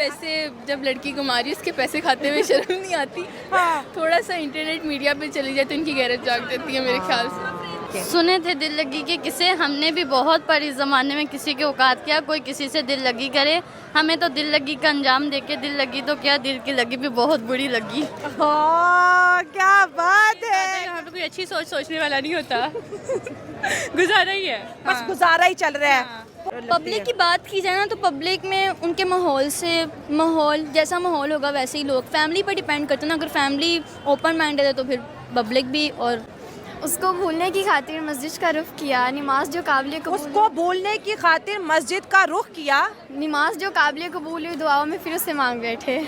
वैसे जब लड़की को मारी उसके पैसे खाते हुए शर्म नहीं आती। हाँ। थोड़ा सा इंटरनेट मीडिया पे चली जाए तो इनकी गैरत जाग जाती है मेरे ख्याल से। सुने थे दिल लगी के किसे, हमने भी बहुत पर इस ज़माने में किसी के औकात किया कोई किसी से दिल लगी करे। हमें तो दिल लगी का अंजाम देके दिल लगी तो क्या, दिल की लगी भी बहुत बुरी लगी। क्या बात है। यहाँ पे कोई अच्छी सोचने वाला नहीं होता। गुजारा ही है, बस गुजारा ही चल रहा है। पब्लिक की बात की जाए ना तो पब्लिक में उनके माहौल से, माहौल जैसा माहौल होगा वैसे ही लोग, फैमिली पर डिपेंड करते हैं ना। अगर फैमिली ओपन माइंडेड है तो फिर पब्लिक भी। और उसको भूलने की खातिर मस्जिद का रुख किया, नमाज जो काबिल कबूल, उसको भूलने की खातिर मस्जिद का रुख किया, नमाज जो काबिल कबूल हुई दुआओं में फिर उससे मांग बैठे।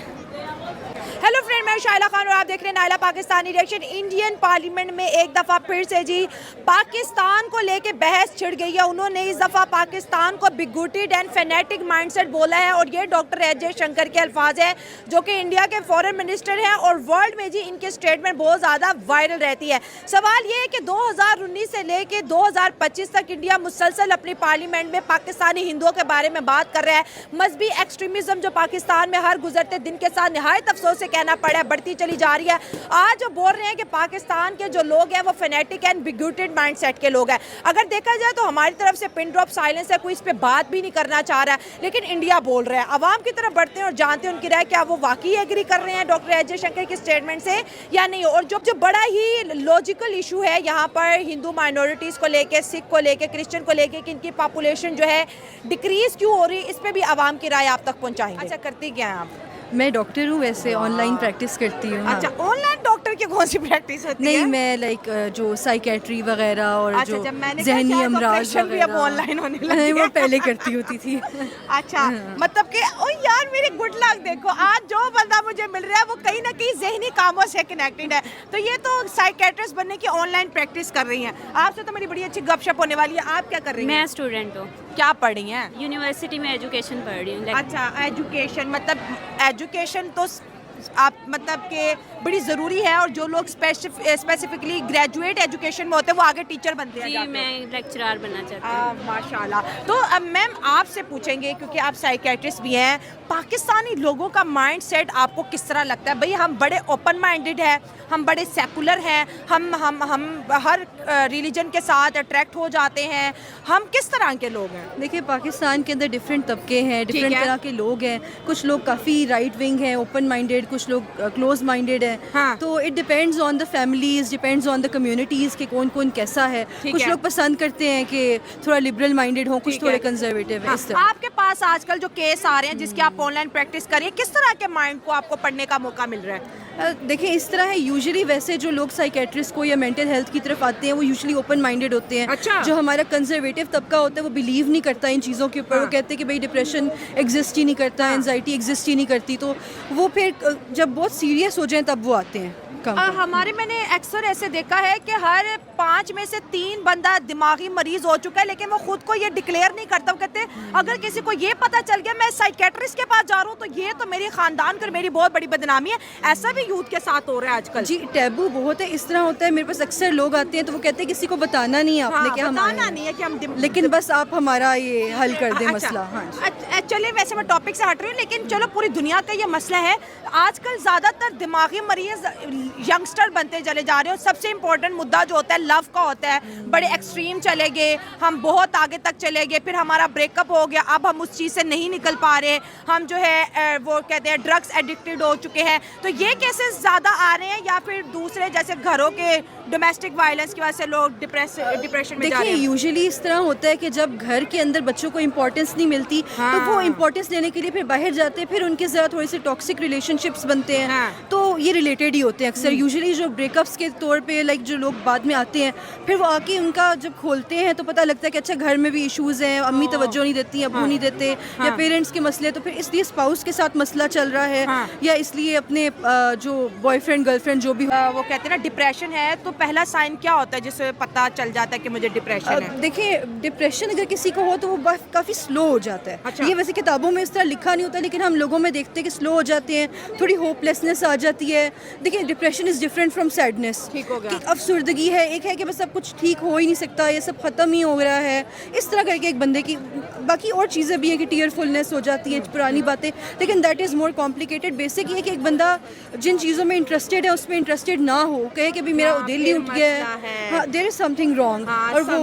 हेलो फ्रेंड, मैं शाइला खान और आप देख रहे हैं Naila Pakistani reaction. Indian parliament में एक दफ़ा फिर से जी पाकिस्तान को लेके बहस छिड़ गई है। उन्होंने इस दफ़ा पाकिस्तान को बिगुटेड एंड फेनेटिक माइंडसेट बोला है और ये डॉक्टर एस जयशंकर के अल्फाज हैं जो कि इंडिया के फॉरेन मिनिस्टर हैं और वर्ल्ड में जी इनके स्टेटमेंट बहुत ज़्यादा वायरल रहती है। सवाल ये है कि 2019 से लेके 2025 तक इंडिया मुसलसल अपनी पार्लियामेंट में पाकिस्तानी हिंदुओं के बारे में बात कर रहा है। मजहबी एक्सट्रीमिज्म जो पाकिस्तान में हर गुजरते दिन के साथ नहायत अफसोस से कहना पड़ा बढ़ती चली जा रही है। आज जो बोल रहे हैं कि पाकिस्तान के जो लोग हैं वो फेनेटिक एंड बिगुटेड माइंडसेट के लोग हैं। अगर देखा जाए तो हमारी तरफ से पिन ड्रॉप साइलेंस है, कोई इस पे बात भी नहीं करना चाह रहा है, लेकिन इंडिया बोल रहा है। अवाम की तरफ बढ़ते हैं और जानते हैं उनकी राय, क्या वो वाकई एग्री कर रहे हैं डॉक्टर एस जयशंकर के स्टेटमेंट से या नहीं। और जो बड़ा ही लॉजिकल इशू है यहाँ पर हिंदू माइनॉरिटीज को लेके, सिख को लेके, क्रिश्चियन को लेके कि इनकी पॉपुलेशन जो है डिक्रीज क्यों हो रही है, इस पे भी आवाम की राय आप तक पहुँचाएंगे। अच्छा, करती क्या है आप? मैं डॉक्टर हूँ, वैसे ऑनलाइन प्रैक्टिस करती हूँ। हाँ। अच्छा, ऑनलाइन डॉक्टर की कौन सी प्रैक्टिस होती है? नहीं, मैं लाइक जो साइकेट्री वगैरह और अच्छा, जो जब मैंने जहनी अमराज भी अब ऑनलाइन होने लगे। नहीं, वो पहले करती होती थी। अच्छा, मतलब कि ओ यार मेरी गुड लक, देखो आज जो बंदा मुझे मिल रहा है वो कहीं ना कहीं जहनी कामों से कनेक्टेड है। तो ये तो साइकेट्रिस्ट बनने की ऑनलाइन प्रैक्टिस कर रही हैं। आपसे तो मेरी बड़ी अच्छी गपशप होने वाली है। आप क्या कर रही हैं? मैं स्टूडेंट हूँ, क्या पढ़ रही हैं? यूनिवर्सिटी में एजुकेशन पढ़ रही हूँ। अच्छा, एजुकेशन मतलब एजुकेशन तो आप मतलब कि बड़ी ज़रूरी है और जो लोग स्पेसिफिकली ग्रेजुएट एजुकेशन में होते हैं वो आगे टीचर बनते हैं। जी, मैं लेक्चरर बनना चाहती हूँ। माशाल्लाह। तो अब मैम आपसे पूछेंगे क्योंकि आप साइकेट्रिस्ट भी हैं, पाकिस्तानी लोगों का माइंड सेट आपको किस तरह लगता है? भाई हम बड़े ओपन माइंडेड हैं, हम बड़े सेकुलर हैं, हम हर रिलीजन के साथ अट्रैक्ट हो जाते हैं, हम किस तरह के लोग हैं? देखिए, पाकिस्तान के अंदर डिफरेंट तबके हैं, डिफरेंट तरह के लोग हैं। कुछ लोग काफ़ी राइट विंग हैं, ओपन माइंडेड, कुछ लोग क्लोज माइंडेड हैं। हाँ। तो it depends on the families, depends on the communities के कौन कौन कैसा है। कुछ लोग पसंद करते हैं कि थोड़ा लिबरल माइंडेड हो, कुछ थोड़े कंजर्वेटिव है। इस तरह आपके पास आजकल जो केस आ रहे हैं जिसकी आप ऑनलाइन प्रैक्टिस कर रही हैं, किस तरह के माइंड को आपको पढ़ने का मौका मिल रहा है? देखिए, इस तरह है, यूजुअली वैसे जो लोग साइकेट्रिस्ट को या मेंटल हेल्थ की तरफ आते हैं वो यूजुअली ओपन माइंडेड होते हैं। अच्छा। जो हमारा कंजर्वेटिव तबका होता है वो बिलीव नहीं करता इन चीज़ों के ऊपर। वो कहते हैं कि भाई डिप्रेशन एग्जिस्ट ही नहीं करता, एंजाइटी एग्जिस्ट ही नहीं करती। तो वो फिर जब बहुत सीरियस हो जाए तब वो आते हैं। हमारे मैंने अक्सर ऐसे देखा है कि हर 5 में से 3 बंदा दिमागी मरीज हो चुका है, लेकिन वो खुद को ये डिक्लेयर नहीं करता। वो कहते हैं अगर किसी को ये पता चल गया मैं साइकेट्रिस्ट के पास जा रहा हूँ तो ये तो मेरी खानदान कर मेरी बहुत बड़ी बदनामी है। ऐसा भी यूथ के साथ हो रहा है आजकल। जी, टैबू बहुत है। इस तरह होता है, मेरे पास अक्सर लोग आते हैं तो वो कहते हैं किसी को बताना नहीं है आपने कि हम बताना नहीं है कि हम लेकिन बस आप हमारा ये हल कर दें मसला। हाँ, चलिए, वैसे मैं टॉपिक से हट रही हूँ लेकिन चलो, पूरी दुनिया का ये मसला है। आजकल ज़्यादातर दिमागी मरीज यंगस्टर बनते चले जा रहे हो। सबसे इम्पोर्टेंट मुद्दा जो होता है लव का होता है। बड़े एक्सट्रीम चले गए, हम बहुत आगे तक चले गए, फिर हमारा ब्रेकअप हो गया, अब हम उस चीज़ से नहीं निकल पा रहे, हम जो है वो कहते हैं ड्रग्स एडिक्टेड हो चुके हैं। तो ये केसेस ज़्यादा आ रहे हैं या फिर दूसरे जैसे घरों के डोमेस्टिक वायलेंस की वजह से लोग डिप्रेशन में जा रहे हैं? देखिए, यूजुअली इस तरह होता है कि जब घर के अंदर बच्चों को इम्पोर्टेंस नहीं मिलती तो वो इम्पोर्टेंस लेने के लिए फिर बाहर जाते हैं, फिर उनके साथ थोड़े से टॉक्सिक रिलेशनशिप्स बनते हैं। तो ये रिलेटेड ही होते हैं अक्सर। यूजुअली जो ब्रेकअप्स के तौर पे लाइक जो लोग बाद में आते हैं फिर वो आके उनका जब खोलते हैं तो पता लगता है कि अच्छा घर में भी इश्यूज़ हैं, अम्मी तवज्जो नहीं देती, अबू नहीं देते, या पेरेंट्स के मसले, तो फिर इसलिए स्पाउस के साथ मसला चल रहा है या इसलिए अपने जो बॉयफ्रेंड गर्लफ्रेंड जो भी वो कहते हैं ना डिप्रेशन है, तो पहला साइन क्या होता है जिससे पता चल जाता है कि मुझे डिप्रेशन है? देखिए, डिप्रेशन अगर किसी को हो तो वो काफ़ी स्लो हो जाता है। अच्छा। ये वैसे किताबों में इस तरह लिखा नहीं होता, लेकिन हम लोगों में देखते हैं कि स्लो हो जाते हैं, थोड़ी होपलेसनेस आ जाती है। देखिए, depression is different from sadness. ठीक हो गया। कि अफसुर्दगी है, एक है कि बस सब कुछ ठीक हो ही नहीं सकता, ये सब ख़त्म ही हो रहा है, इस तरह करके एक बंदे की। बाकी और चीज़ें भी हैं कि टीयरफुलनेस हो जाती है, पुरानी बातें, लेकिन that is more complicated. Basic ये है कि एक बंदा जिन चीज़ों में इंटरेस्टेड है उसमें इंटरेस्टेड ना हो, कहे कि भी मेरा दिल ही उठ गया है, हाँ, देयर इज समथिंग रॉन्ग। और वो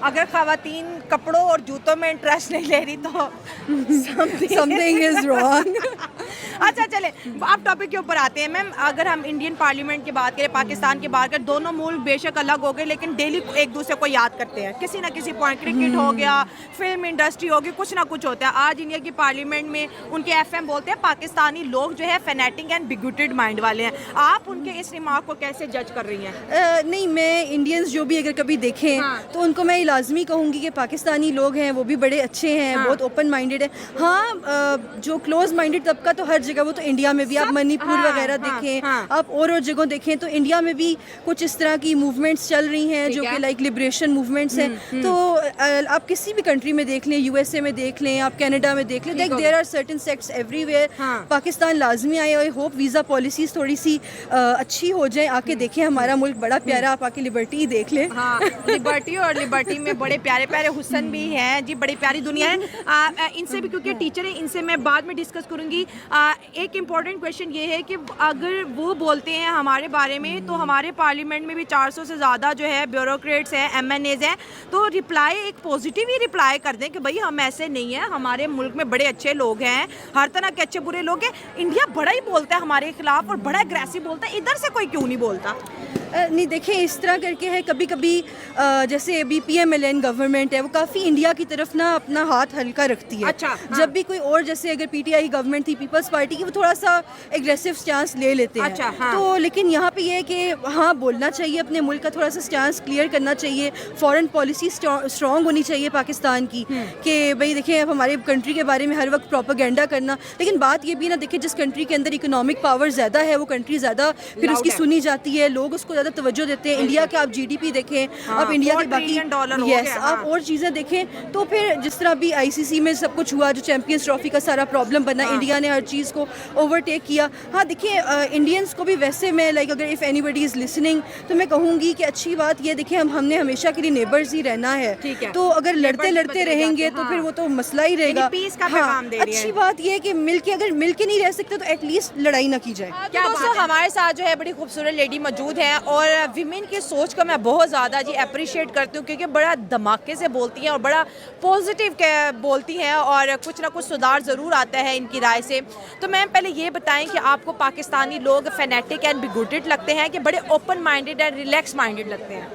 अगर खवातीन कपड़ों और जूतों में इंटरेस्ट नहीं ले रही तो समथिंग इज रॉन्ग। अच्छा चले, अब टॉपिक के ऊपर आते हैं मैम। अगर हम इंडियन पार्लियामेंट की बात करें, पाकिस्तान की बात करें, दोनों मुल्क बेशक अलग हो गए लेकिन डेली एक दूसरे को याद करते हैं किसी ना किसी पॉइंट। क्रिकेट हो गया, फिल्म इंडस्ट्री होगी, कुछ ना कुछ होता है। आज इंडिया की पार्लियामेंट में उनके एफएम बोलते हैं पाकिस्तानी लोग जो है फेनेटिक एंड बिगुटेड माइंड वाले हैं। आप उनके इस रिमार्क को कैसे जज कर रही हैं? नहीं, मैं इंडियंस जो भी अगर कभी देखें तो उनको मैं लाजमी कहूँगी कि पाकिस्तानी लोग हैं वो भी बड़े अच्छे हैं, बहुत ओपन माइंडेड है। हाँ, जो क्लोज माइंडेड तबका तो हर जगह, वो तो इंडिया में भी आप मणिपुर वगैरह देखें, आप और जगहों देखें, तो इंडिया में भी कुछ इस तरह की मूवमेंट्स चल रही हैं जो कि लाइक लिबरेशन मूवमेंट्स हैं। तो आप किसी भी कंट्री में देख लें, यूएसए में देख लें, आप कनाडा में देख लें, there are certain sects everywhere. Pakistan लाजमी आए। आई होप वीज़ा पॉलिसीज थोड़ी सी अच्छी हो जाए, आके देखें, हमारा मुल्क बड़ा प्यारा, आप आके लिबर्टी ही देख लें। हाँ, लिबर्टी, और लिबर्टी में बड़े प्यारे प्यारे हुसन भी हैं जी, बड़ी प्यारी दुनिया है। इनसे भी, क्योंकि टीचर है, इनसे मैं बाद में डिस्कस करूंगी। एक इम्पॉर्टेंट क्वेश्चन ये है कि अगर वो बोलते हैं हमारे बारे में, तो हमारे पार्लियामेंट में भी 400 से ज़्यादा जो है ब्यूरोक्रेट्स हैं, MNAs हैं, तो रिप्लाई एक पॉजिटिव ही रिप्लाई कर दें कि भाई हम ऐसे नहीं हैं, हमारे मुल्क में बड़े अच्छे लोग हैं, हर तरह के अच्छे बुरे लोग हैं। इंडिया बड़ा ही बोलता है हमारे खिलाफ और बड़ा एग्रेसिव बोलता है, इधर से कोई क्यों नहीं बोलता? नहीं, देखिए, इस तरह करके है, कभी कभी जैसे अभी PMLN गवर्नमेंट है, वो काफ़ी इंडिया की तरफ ना अपना हाथ हल्का रखती है। अच्छा, हाँ। जब भी कोई और, जैसे अगर PTI गवर्नमेंट थी, पीपल्स पार्टी की, वो थोड़ा सा एग्रेसिव स्टांस ले लेते हैं। अच्छा, हाँ। तो लेकिन यहाँ पे ये है कि हाँ, बोलना चाहिए, अपने मुल्क का थोड़ा सा स्टांस क्लियर करना चाहिए, फॉरेन पॉलिसी स्ट्रॉन्ग होनी चाहिए पाकिस्तान की, कि भाई देखिए, अब हमारे कंट्री के बारे में हर वक्त प्रोपेगेंडा करना। लेकिन बात ये भी ना, देखिए, जिस कंट्री के अंदर इकोनॉमिक पावर ज़्यादा है, वो कंट्री ज़्यादा फिर उसकी सुनी जाती है, लोग उसको ज़्यादा तवज्जो देते हैं। इंडिया के आप GDP देखें, आप इंडिया के बाकी आप और चीज़ें देखें, तो फिर जिस तरह भी ICC में सब कुछ हुआ, जो चैंपियंस ट्रॉफी का सारा प्रॉब्लम बना, इंडिया ने हर चीज़ को ओवरटेक किया। हाँ, देखिए, इंडियंस को भी वैसे मैं लाइक, अगर इफ़ एनीबडी इज़ लिसनिंग, तो मैं कहूँगी कि अच्छी बात ये, देखिए, हमने हमेशा के लिए नेबर्स ही रहना है। तो अगर लड़ते रहेंगे तो फिर वो तो मसला ही रहेगा। अच्छी बात ये है कि मिलके, अगर मिलके नहीं रह सकते तो एटलीस्ट लड़ाई ना की जाए। क्या दोस्तों, हमारे साथ जो है बड़ी खूबसूरत लेडी मौजूद है, और विमेन की सोच को मैं बहुत ज़्यादा जी अप्रिशिएट करती हूँ, क्योंकि बड़ा धमाके से बोलती हैं और बड़ा पॉजिटिव बोलती हैं, और कुछ ना कुछ सुधार ज़रूर आता है इनकी राय से। तो मैम, पहले ये बताएं कि आपको पाकिस्तानी लोग फेनेटिक एंड बिगुटेड लगते हैं कि बड़े open minded and relax minded लगते हैं?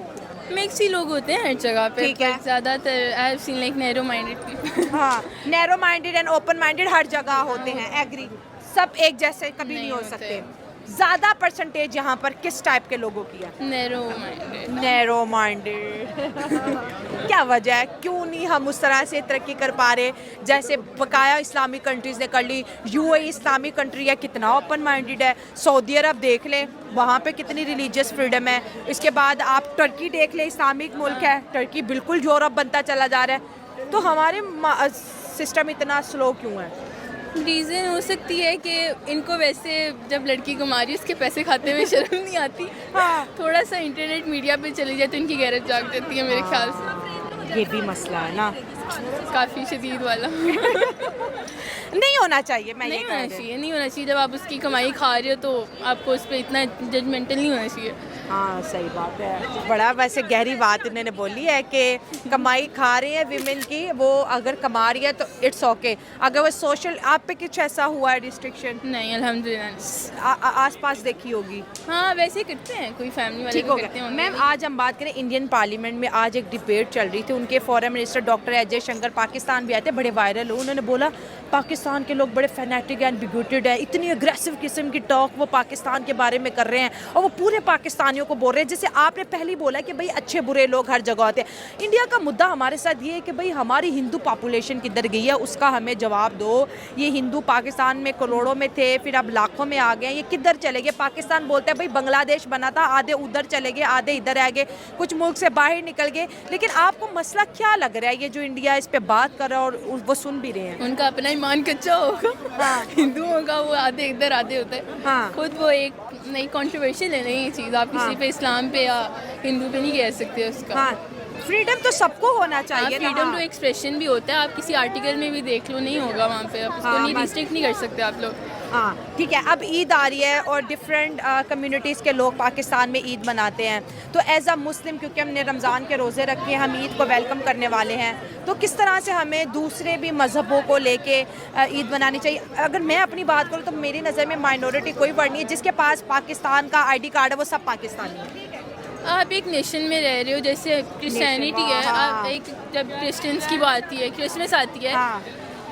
मिक्स ही लोग होते हैं हर जगह पे। ठीक है। ज़्यादातर I have seen like narrow minded people. हाँ, narrow minded and open minded हर जगह होते हैं, एग्री। सब एक जैसे कभी नहीं हो सकते। ज़्यादा परसेंटेज यहाँ पर किस टाइप के लोगों की है? Narrow minded. क्या वजह है, क्यों नहीं हम उस तरह से तरक्की कर पा रहे जैसे बकाया इस्लामिक कंट्रीज़ ने कर ली? UAE इस्लामिक कंट्री है, कितना ओपन माइंडेड है। सऊदी अरब देख लें, वहाँ पे कितनी रिलीजियस फ्रीडम है। इसके बाद आप टर्की देख लें, इस्लामिक मुल्क है, टर्की बिल्कुल यूरोप बनता चला जा रहा है। तो हमारे सिस्टम इतना स्लो क्यों है? रीज़न हो सकती है कि इनको वैसे जब लड़की को मारी उसके पैसे खाते हुए शर्म नहीं आती। हाँ। थोड़ा सा इंटरनेट मीडिया पे चली जाए तो इनकी गैरत जाग जाती है मेरे ख्याल से। ये भी मसला है ना, काफ़ी शदीद वाला। नहीं होना चाहिए। मैं नहीं होना चाहिए, नहीं होना चाहिए। जब आप उसकी कमाई खा रहे हो तो आपको उस पर इतना जजमेंटल नहीं होना चाहिए। हाँ, सही बात है। बड़ा वैसे गहरी बात इन्होंने बोली है कि कमाई खा रही है विमेन की, वो अगर कमा रही है तो इट्स ओके। अगर वो सोशल, आप पे कुछ ऐसा हुआ है रिस्ट्रिक्शन? नहीं, अल्हम्दुलिल्लाह। आसपास देखी होगी। हाँ, वैसे करते हैं, कोई फैमिली वाले ठीक हो करते हैं। मैम, आज हम बात करें इंडियन पार्लियामेंट में आज एक डिबेट चल रही थी। उनके foreign minister doctor Ajay Shankar Pakistan भी आए थे, बड़े वायरल हो। उन्होंने बोला पाकिस्तान पाकिस्तान के लोग बड़े फैनेटिक एंड बिगोटेड हैं, इतनी अग्रेसिव किस्म की टॉक वो पाकिस्तान के बारे में कर रहे हैं और वो पूरे पाकिस्तानियों को बोल रहे हैं, जैसे आपने पहले ही बोला कि भाई अच्छे बुरे लोग हर जगह होते हैं। इंडिया का मुद्दा हमारे साथ ये है कि भाई हमारी हिंदू पॉपुलेशन किधर गई है, उसका हमें जवाब दो। ये हिंदू पाकिस्तान में करोड़ों में थे, फिर अब लाखों में आ गए, ये किधर चले गए? पाकिस्तान बोलते हैं भाई बांग्लादेश बना था, आधे उधर चले गए, आधे इधर आ गए, कुछ मुल्क से बाहर निकल गए। लेकिन आपको मसला क्या लग रहा है ये जो इंडिया इस पे बात कर रहा है और वो सुन भी रहे हैं? उनका अपना ईमान कच्चा होगा। हाँ। हिंदुओं का वो आधे इधर आधे होता है। हाँ। खुद वो एक नई कंट्रोवर्शियल है नहीं ये चीज़, आप किसी पे इस्लाम पे या हिंदू पे नहीं कह सकते उसका। हाँ, फ्रीडम तो सबको होना चाहिए ना। फ्रीडम टू एक्सप्रेशन भी होता है, आप किसी आर्टिकल में भी देख लो, नहीं होगा वहाँ पे, आप उसको नहीं रिस्ट्रिक्ट नहीं कर सकते आप लोग। हाँ ठीक है, अब ईद आ रही है और डिफरेंट कम्युनिटीज़ के लोग पाकिस्तान में ईद मनाते हैं, तो एज अ मुस्लिम क्योंकि हमने रमज़ान के रोज़े रखे हैं, हम ईद को वेलकम करने वाले हैं, तो किस तरह से हमें दूसरे भी मज़हबों को लेके ईद मनानी चाहिए? अगर मैं अपनी बात करूँ तो मेरी नज़र में माइनॉरिटी कोई वर्ड नहीं है, जिसके पास पाकिस्तान का ID कार्ड है वो सब पाकिस्तानी है। आप एक नेशन में रह रहे हो, जैसे क्रिश्चियनिटी है, आप एक जब क्रिश्चियंस की बात आती है, क्रिसमस आती है,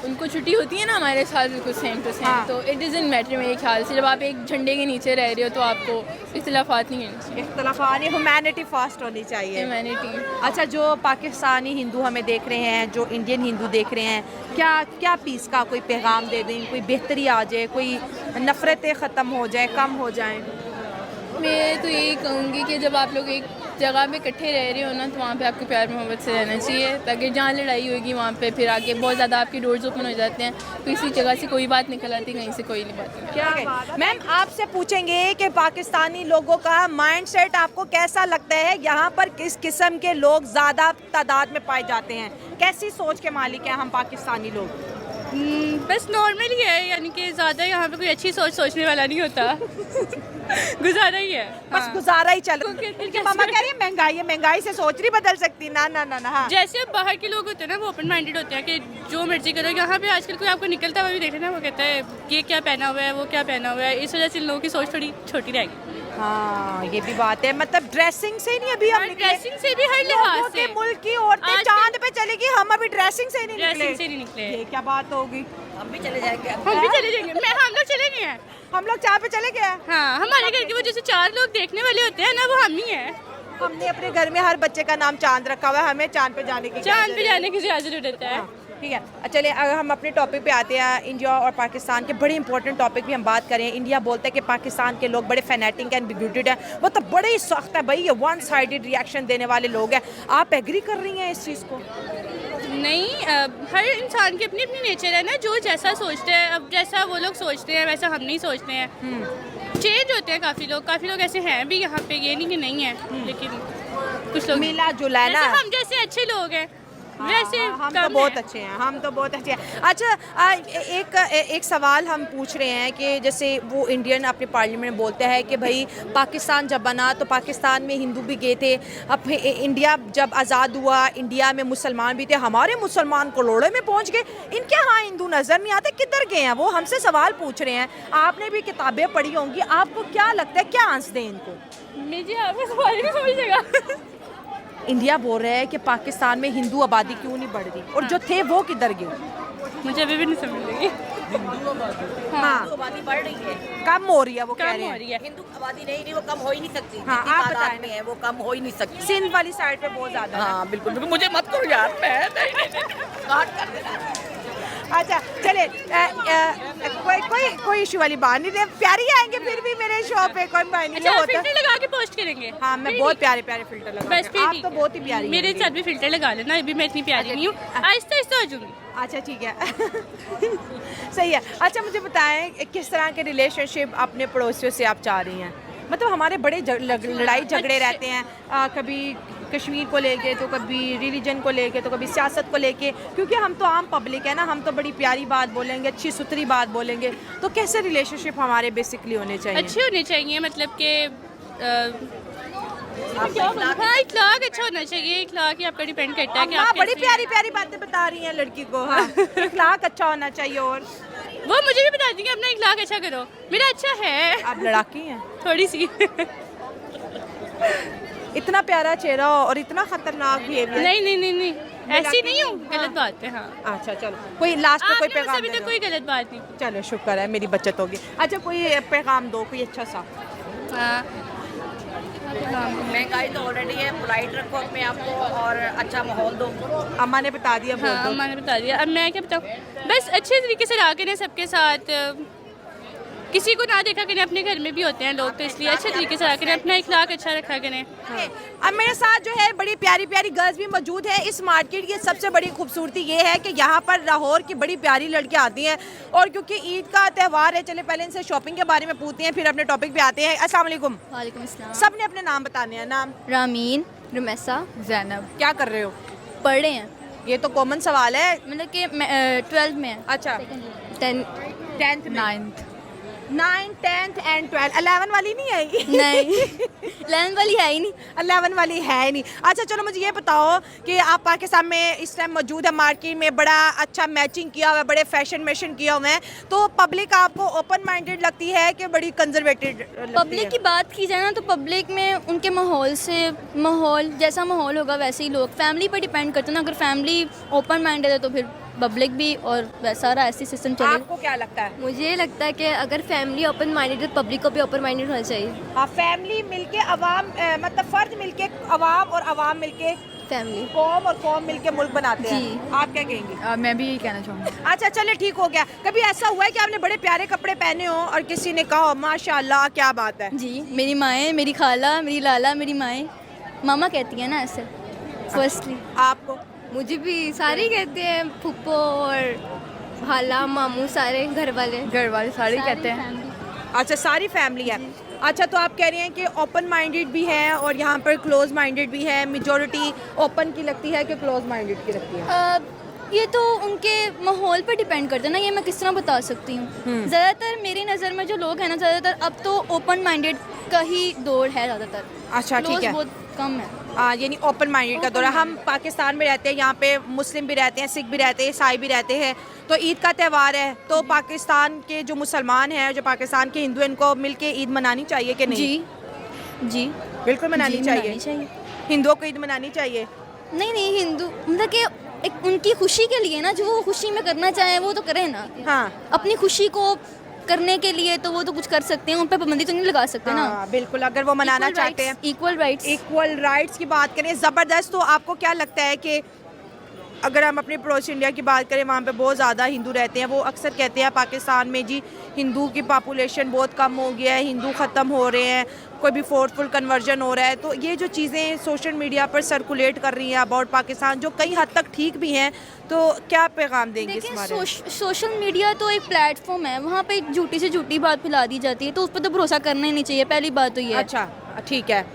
उनको छुट्टी होती है ना हमारे साथ बिल्कुल सेम टू सेम, तो इट डजंट मैटर मेरे ख्याल से। जब आप एक झंडे के नीचे रह रहे हो तो आपको इख्तिलाफात नहीं करनी चाहिए। इख्तिलाफात नहीं, ह्यूमैनिटी फर्स्ट होनी चाहिए। ह्यूमैनिटी। अच्छा, जो पाकिस्तानी हिंदू हमें देख रहे हैं, जो इंडियन हिंदू देख रहे हैं, क्या क्या पीस का कोई पैगाम दे दें, कोई बेहतरी आ जाए, कोई नफ़रतें ख़त्म हो जाए, कम हो जाएँ? मैं तो यही कहूँगी कि जब आप लोग एक जगह पे इकट्ठे रह रहे हो ना, तो वहाँ पे आपको प्यार मोहब्बत से रहना चाहिए, ताकि जहाँ लड़ाई होगी वहाँ पे फिर आके बहुत ज़्यादा आपके डोर्स ओपन हो जाते हैं, तो इसी जगह से कोई बात निकल आती, कहीं से कोई नहीं बात। क्या मैम आपसे पूछेंगे कि पाकिस्तानी लोगों का माइंडसेट आपको कैसा लगता है? यहाँ पर किस किस्म के लोग ज़्यादा तादाद में पाए जाते हैं? कैसी सोच के मालिक हैं हम पाकिस्तानी लोग? बस नॉर्मल ही है, यानी कि ज़्यादा यहाँ पे कोई अच्छी सोच सोचने वाला नहीं होता। गुजारा ही है, बस गुजारा ही चल रहा है। मामा कह रही है महंगाई है, महंगाई से सोच नहीं बदल सकती। ना ना ना ना। हाँ। जैसे अब बाहर के लोग होते हैं ना, वो ओपन माइंडेड होते हैं कि जो मर्जी करो। यहाँ पे आजकल कोई आपको निकलता हुआ भी देखे ना, वो कहता है ये क्या पहना हुआ है, वो क्या पहना हुआ है, इस वजह से लोगों की सोच थोड़ी छोटी रहेगी। हाँ ये भी बात है, मतलब ड्रेसिंग से नहीं अभी हम ड्रेसिंग से भी हर लिहाज से मुल्क की औरतें चांद पे चलेगी, हम अभी ड्रेसिंग से नहीं निकले। ये क्या बात होगी? हम भी चले जाएंगे। हम लोग चले गए हैं, हम लोग चांद पे चले गए। हाँ, हमारे घर के वो जैसे 4 लोग देखने वाले होते हैं ना, वो हम ही हैं। हमने अपने घर में हर बच्चे का नाम चांद रखा हुआ है, हमें चांद पे जाने की जरूरत है। ठीक है, चलिए अगर हम अपने टॉपिक पे आते हैं, इंडिया और पाकिस्तान के बड़े इंपॉर्टेंट टॉपिक भी हम बात करें। इंडिया बोलता है कि पाकिस्तान के लोग बड़े फैनेटिक एंड बिगोटेड हैं, वो तो बड़े ही सख्त है भाई, ये वन साइडेड रिएक्शन देने वाले लोग हैं। आप एग्री कर रही हैं इस चीज़ को? नहीं, हर इंसान की अपनी अपनी नेचर है ना, जो जैसा सोचते हैं, अब जैसा वो लोग सोचते हैं वैसा हम नहीं सोचते हैं। चेंज होते हैं काफ़ी लोग ऐसे हैं भी यहाँ पे, ये नहीं कि नहीं है, लेकिन कुछ लोग मिला जुला है ना। हम जैसे अच्छे लोग हैं वैसे हम तो बहुत अच्छे हैं, हम तो बहुत अच्छे हैं। अच्छा, एक सवाल हम पूछ रहे हैं कि जैसे वो इंडियन अपने पार्लियामेंट में बोलते हैं कि भाई पाकिस्तान जब बना तो पाकिस्तान में हिंदू भी गए थे, अब इंडिया जब आज़ाद हुआ इंडिया में मुसलमान भी थे, हमारे मुसलमान करोड़ों में पहुंच गए, इनके यहाँ हिंदू नज़र नहीं आते, किधर गए हैं वो? हमसे सवाल पूछ रहे हैं। आपने भी किताबें पढ़ी होंगी, आपको क्या लगता है, क्या आंसर दें इनको? मुझे आपका सवाल नहीं समझेगा। इंडिया बोल रहा है कि पाकिस्तान में हिंदू आबादी क्यों नहीं बढ़ रही, और जो थे वो किधर गए? मुझे अभी भी नहीं समझ लगी। हाँ, आबादी बढ़ रही है, कम हो रही है, वो कह रहे हैं। हिंदू आबादी नहीं, वो कम हो ही नहीं सकती। हाँ, जितनी आप तादाद बताएं। में है वो कम हो ही नहीं सकती। सिंध वाली साइड पे बहुत ज्यादा है। हाँ बिल्कुल बिल्कुल, मुझे मत करो यार, मैं काट कर देना। अच्छा चले, कोई इशू वाली बात नहीं, प्यारी आएंगे फिर भी मेरे शो पे, कोई बात नहीं। अच्छा, होता फिल्टर लगा के पोस्ट करेंगे। हाँ, मैं बहुत प्यारे प्यारे फिल्टर लगा, बस फिर आप ठीक तो है। बहुत ही प्यारी मेरे हैं। साथ भी फिल्टर लगा लेना, अभी मैं इतनी प्यारी नहीं हूँ, आहिस्ता आहिस्ता हो जाऊंगी। अच्छा ठीक है। सही है। अच्छा मुझे बताएं, किस तरह के रिलेशनशिप अपने पड़ोसियों से आप चाह रही हैं? मतलब हमारे बड़े लड़ाई झगड़े रहते हैं, कभी कश्मीर को लेके, तो कभी रिलीजन को लेके, तो कभी सियासत को लेके, क्योंकि हम तो आम पब्लिक है ना, हम तो बड़ी प्यारी बात बोलेंगे, अच्छी सुथरी बात बोलेंगे, तो कैसे रिलेशनशिप हमारे बेसिकली होने चाहिए? अच्छे होने चाहिए, मतलब कि हाँ, इखलाक अच्छा होना चाहिए। इखलाक ही आपका डिपेंड करता है कि आप बड़ी कैसे- प्यारी प्यारी बातें बता रही हैं लड़की को। हाँ, इखलाक अच्छा होना चाहिए, और वो मुझे भी बता देंगे अपना इखलाक अच्छा करो। मेरा अच्छा है, आप लड़ाकी हैं। थोड़ी सी। इतना प्यारा चेहरा और इतना खतरनाक बिहेवियर। नहीं नहीं नहीं नहीं, ऐसी नहीं हूँ, गलत बात है। हाँ, अच्छा चलो, कोई लास्ट में कोई आपने पैगाम अभी दे तक दो। कोई गलत बात नहीं। चलो शुक्र है, मेरी बचत होगी। अच्छा कोई पैगाम दो, कोई अच्छा सा। हाँ, महंगाई तो ऑलरेडी है, पोलाइट रखो अपने आप को और अच्छा माहौल दो। अम्मा ने बता दिया, बोल हाँ, दो। मैंने बता दिया। अब मैं क्या बताऊँ, बस अच्छे तरीके से रहा करें सबके साथ, किसी को ना देखा करें। अपने घर में भी होते हैं लोग, तो इसलिए अच्छे तरीके से रहा करें, अपना इखलाक अच्छा रखा करें। अब मेरे साथ जो है बड़ी प्यारी प्यारी गर्ल्स भी मौजूद हैं। इस मार्केट की सबसे बड़ी खूबसूरती ये है कि यहाँ पर लाहौर की बड़ी प्यारी लड़कियाँ आती हैं, और क्योंकि ईद का त्यौहार है, चले पहले इनसे शॉपिंग के बारे में पूछते हैं, फिर अपने टॉपिक पे आते हैं। अस्सलाम वालेकुम। वालेकुम अस्सलाम। सबने अपने नाम बताने हैं। नाम? रामीन, रुमैसा, जैनब। क्या कर रहे हो? पढ़ रहे हैं, ये तो कॉमन सवाल है। मतलब कि 12th में है। अच्छा, 10th में, 9th 10th एंड 12th। 11 वाली नहीं आएगी? नहीं 11th वाली है ही नहीं। 11 वाली है ही नहीं। अच्छा चलो मुझे ये बताओ कि आप पाकिस्तान में इस टाइम मौजूद है, मार्केट में बड़ा अच्छा मैचिंग किया हुआ है, बड़े फैशन मैशन किया हुआ है, तो पब्लिक आपको ओपन माइंडेड लगती है कि बड़ी कंजर्वेटिव लगती पब्लिक है? की बात की जाए ना तो पब्लिक में उनके माहौल जैसा माहौल होगा वैसे ही लोग, फैमिली पर डिपेंड करते हैं ना। अगर फैमिली ओपन माइंडेड है तो फिर पब्लिक भी, और वैसा रहा ऐसी सिस्टम चलेगा। आपको क्या लगता है? मुझे लगता है कि अगर फैमिली ओपन माइंडेड है तो पब्लिक को भी ओपन माइंडेड होना चाहिए। हाँ, फैमिली मिलके अवाम मतलब फर्द मिलके अवाम और अवाम मिलके फैमिली, कौम और कौम मिलके मुल्क बनाते हैं। जी। आप क्या कहेंगे? मैं भी यही कहना चाहूँगी। अच्छा चलिए ठीक हो गया। कभी ऐसा हुआ है कि आपने बड़े प्यारे कपड़े पहने हो और किसी ने कहा माशाल्लाह क्या बात है? जी, मेरी माएँ, मेरी खाला, मेरी लाला, मेरी माएँ, मामा कहती हैं ना ऐसे फर्स्टली। आपको? मुझे भी सारे कहते हैं, फूफो और हाला मामू, सारे घर वाले सारे कहते हैं। अच्छा सारी फैमिली है। अच्छा तो आप कह रही हैं कि ओपन माइंडेड भी है और यहाँ पर क्लोज माइंडेड भी है। मेजॉरिटी ओपन की लगती है कि क्लोज माइंडेड की लगती है? ये तो उनके माहौल पर डिपेंड करता है ना, ये मैं किस तरह बता सकती हूँ। ज़्यादातर मेरी नज़र में जो लोग हैं ना, ज़्यादातर अब तो ओपन माइंडेड का ही दौर है ज़्यादातर। अच्छा ठीक है, बहुत कम है। यानी ओपन माइंडेड का दौर है। हम पाकिस्तान में रहते हैं, यहाँ पे मुस्लिम भी रहते हैं, सिख भी रहते हैं, ईसाई भी रहते हैं, तो ईद का त्यौहार है, तो पाकिस्तान के जो मुसलमान हैं, जो पाकिस्तान के हिंदू, इनको मिलके ईद मनानी चाहिए कि नहीं? जी जी बिल्कुल मनानी चाहिए। हिंदुओं को ईद मनानी चाहिए? नहीं हिंदू मतलब कि एक उनकी खुशी के लिए ना, जो वो खुशी में करना चाहें वो तो करें ना। हाँ अपनी खुशी को करने के लिए तो वो तो कुछ कर सकते हैं, उन पर पाबंदी तो नहीं लगा सकते ना। बिल्कुल, अगर वो मनाना चाहते हैं। इक्वल राइट्स की बात करें, ज़बरदस्त। तो आपको क्या लगता है कि अगर हम अपने पड़ोसी इंडिया की बात करें, वहाँ पे बहुत ज़्यादा हिंदू रहते हैं, वो अक्सर कहते हैं पाकिस्तान में जी हिंदू की पॉपुलेशन बहुत कम हो गया है, हिंदू ख़त्म हो रहे हैं, कोई भी फोर्सफुल कन्वर्जन हो रहा है, तो ये जो चीज़ें सोशल मीडिया पर सर्कुलेट कर रही हैं अबाउट पाकिस्तान, जो कई हद तक ठीक भी हैं, तो क्या पैगाम देंगे इस बारे में? सोशल मीडिया तो एक प्लेटफॉर्म है, वहाँ पे झूठी से झूठी बात फैला दी जाती है, तो उस पर तो भरोसा करना ही नहीं चाहिए। पहली बात तो ये है। अच्छा ठीक है,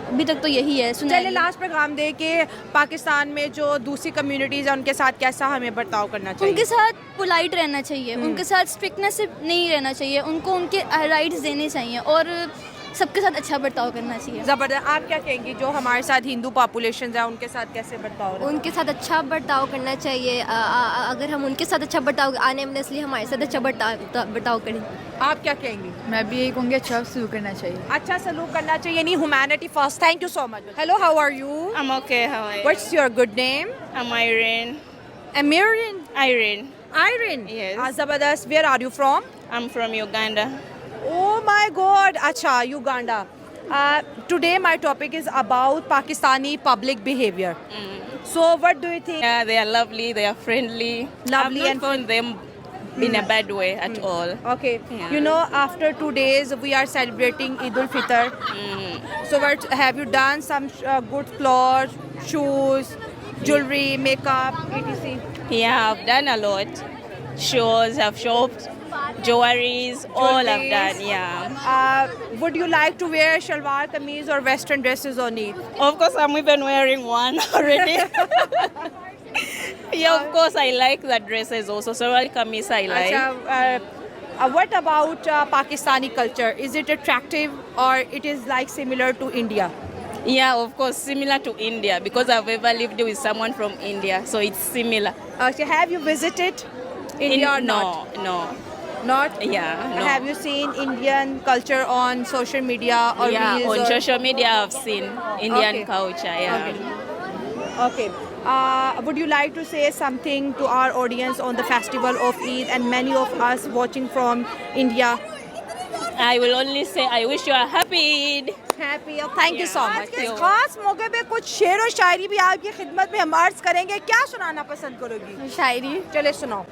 अभी तक तो यही है। चलिए लास्ट पैगाम दे कि पाकिस्तान में जो दूसरी कम्युनिटीज़ हैं उनके साथ कैसा हमें बर्ताव करना चाहिए? उनके साथ पोलाइट रहना चाहिए, उनके साथ स्ट्रिक्टनेस नहीं रहना चाहिए, उनको उनके राइट्स देने चाहिए और सबके साथ अच्छा बर्ताव करना चाहिए। ज़बरदस्त। आप क्या कहेंगी जो हमारे साथ हिंदू पॉपुलेशन है उनके साथ कैसे बर्ताव? उनके साथ अच्छा बर्ताव करना चाहिए। अगर हम उनके साथ अच्छा बर्ताव, आने वाले नस्लें हमारे साथ अच्छा बर्ताव करें। आप क्या कहेंगी? मैं भी यही कहूँगी, अच्छा सलूक करना चाहिए। अच्छा सलूक करना चाहिए, यानी humanity first. Thank you so much. Hello, how are you? I'm okay, how are you? What's your good name? I'm Irene. Amirin? Irene. Irene? Yes. ज़बरदस्त। Where are you from? I'm from Uganda. Oh my God! अच्छा, Uganda. Today my topic is about Pakistani public behavior. So what do you think? Yeah, they are lovely, they are friendly. Lovely I've and not found them in a bad way at all. Okay. Yeah. You know, after 2 days we are celebrating Eid ul-Fitr. So what have you done? Some good clothes, shoes, jewelry, makeup, etc. Yeah, I've done a lot. Shows, I've shopped, jewelries, all I've done, yeah. Would you like to wear shalwar kameez or western dresses on Eid? Of course, I'm even wearing one already. Yeah, of course, I like the dresses also. So, kameez I like. Acha, what about Pakistani culture? Is it attractive or it is like similar to India? Yeah, of course, similar to India because I've ever lived with someone from India, so it's similar. So have you visited India or not? No. Not? Yeah, no. Have you seen Indian culture on social media or Yeah, reels? on or... social media I've seen Indian Okay. culture, yeah. Okay. would you like to say something to our audience on the festival of Eid and many of us watching from India? I will only say I wish you a happy Eid. Happy thank you so much. इस खास मौके पे कुछ शेर और शायरी भी आपकी खिदमत में हम अर्ज करेंगे, क्या सुनाना पसंद करोगी? शायरी। चले सुनाओ।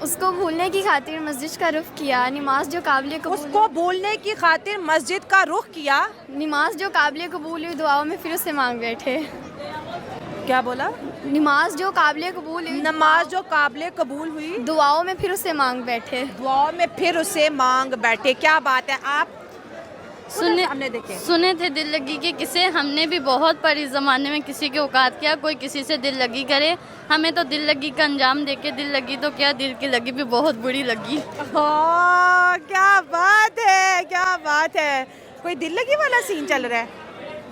उसको भूलने की खातिर मस्जिद का रुख किया, नमाज जो काबिल कबूल, उसको बोलने की खातिर मस्जिद का रुख किया, नमाज जो काबिल कबूल हुई दुआओं में फिर उससे मांग बैठे। क्या बोला? नमाज जो काबिल कबूल हुई, नमाज जो काबिल कबूल हुई दुआओं में फिर उससे मांग बैठे। दुआओं में फिर उसे मांग बैठे। क्या बात है। आप सुने थे दिल लगी के किसे, हमने भी बहुत पर इस ज़माने में किसी की औकात क्या कोई किसी से दिल लगी करे। हमें तो दिल लगी का अंजाम देके दिल लगी तो क्या दिल की लगी भी बहुत बुरी लगी। क्या बात है, क्या बात है। कोई दिल लगी वाला सीन चल रहा है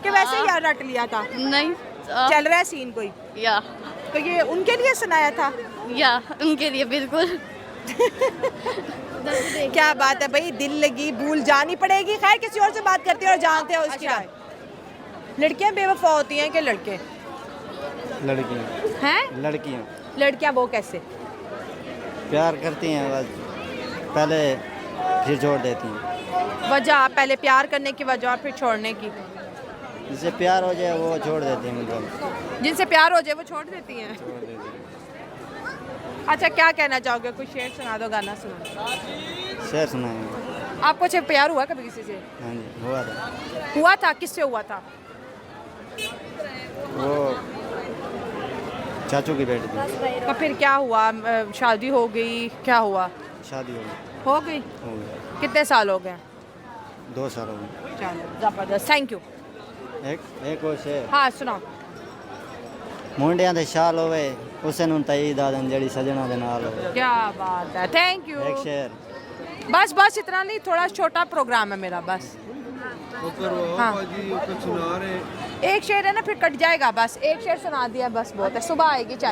कि वैसे ही यार रट लिया था? नहीं चल रहा है सीन कोई या तो ये उनके लिए सुनाया था? या उनके लिए बिल्कुल। क्या बात है भाई, दिल लगी भूल जानी पड़ेगी। खैर किसी और से बात करते हैं और जानते हैं उसकी राय। लड़कियां बेवफा होती हैं कि लड़के? लड़कियां हैं? लड़कियां लड़कियां वो कैसे? प्यार करती हैं बस, पहले फिर छोड़ देती हैं। वजह पहले प्यार करने की वजह फिर छोड़ने की? जिससे प्यार हो जाए वो छोड़ देती हैं। मतलब जिनसे प्यार हो जाए वो छोड़ देती हैं। अच्छा क्या कहना चाहोगे? कुछ शेर सुना दो, गाना सुना। शेर सुनाएंगे। आपको अच्छा प्यार हुआ कभी किसी से? हाँ जी हुआ था। हुआ था? किससे हुआ था? वो चाचू की बेटी थी। तो फिर क्या हुआ? शादी हो गई? क्या हुआ? शादी हो गई। हो गई? हो गया। कितने साल हो गए? 2 साल हो गए। चलो जबरदस्त, थैंक यू। एक और शेर। हाँ सुनाओ। मुंडियां दे शाल होवे उसे नूं तई दादन जड़ी सजना दे नाल होवे। क्या बात है, थैंक यू। एक शेर। बस बस इतना नहीं, थोड़ा छोटा प्रोग्राम है मेरा बस। हाँ एक शेर है ना फिर कट जाएगा, बस एक शेर सुना दिया बस बहुत है। सुबह आएगी चैनल।